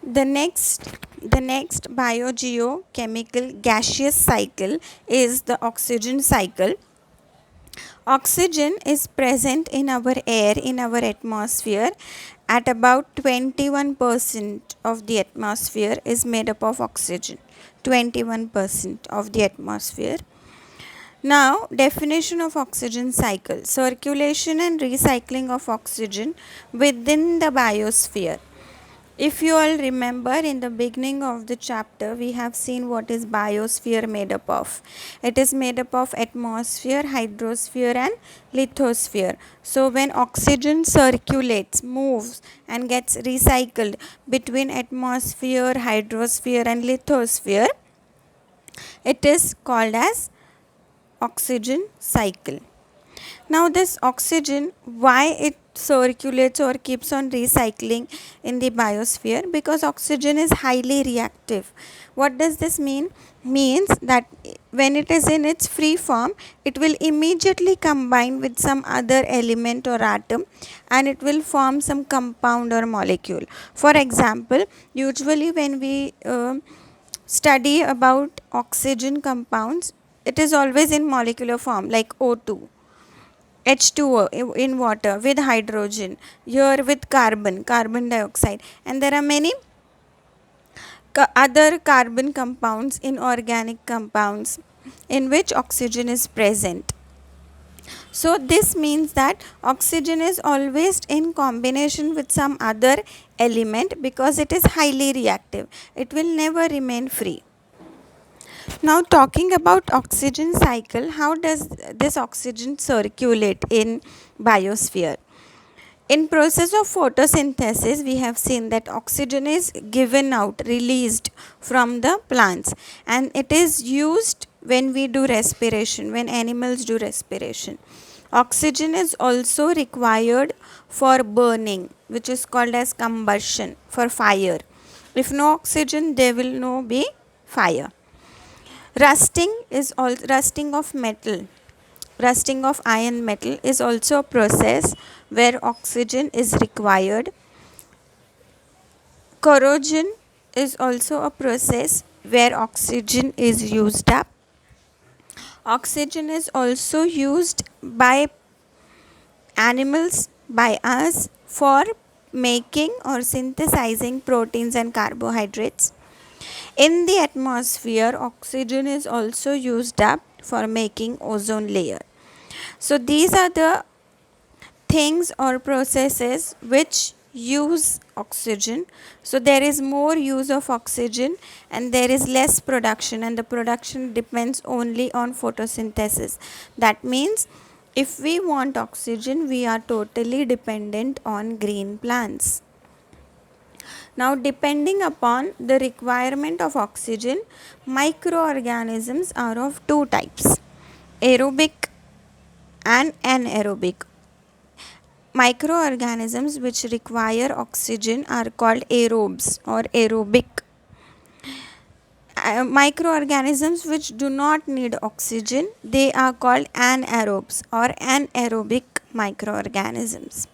The next biogeochemical gaseous cycle is the oxygen cycle. Oxygen is present in our air, in our atmosphere. At about 21% of the atmosphere is made up of oxygen. 21% of the atmosphere. Now, definition of oxygen cycle: circulation and recycling of oxygen within the biosphere. If you all remember, in the beginning of the chapter, we have seen what is biosphere made up of. It is made up of atmosphere, hydrosphere and lithosphere. So when oxygen circulates, moves and gets recycled between atmosphere, hydrosphere and lithosphere, it is called as oxygen cycle. Now this oxygen, why it circulates or keeps on recycling in the biosphere? Because oxygen is highly reactive. What does this mean? Means that when it is in its free form, it will immediately combine with some other element or atom and it will form some compound or molecule. For example, usually when we study about oxygen compounds, it is always in molecular form, like O2, H2O in water with hydrogen, here with carbon dioxide, and there are many other carbon compounds, inorganic compounds, in which oxygen is present. So this means that oxygen is always in combination with some other element because it is highly reactive. It will never remain free. Now talking about oxygen cycle, how does this oxygen circulate in biosphere? In process of photosynthesis, we have seen that oxygen is given out, released from the plants, and it is used when we do respiration, when animals do respiration. Oxygen is also required for burning, which is called as combustion, for fire. If no oxygen, there will no be fire. Rusting of metal, rusting of iron metal is also a process where oxygen is required. Corrosion is also a process where oxygen is used up. Oxygen is also used by animals, by us, for making or synthesizing proteins and carbohydrates. In the atmosphere, oxygen is also used up for making ozone layer. So these are the things or processes which use oxygen. So there is more use of oxygen and there is less production, and the production depends only on photosynthesis. That means if we want oxygen, we are totally dependent on green plants. Now, depending upon the requirement of oxygen, microorganisms are of two types: aerobic and anaerobic. Microorganisms which require oxygen are called aerobes or aerobic. Microorganisms which do not need oxygen, they are called anaerobes or anaerobic microorganisms.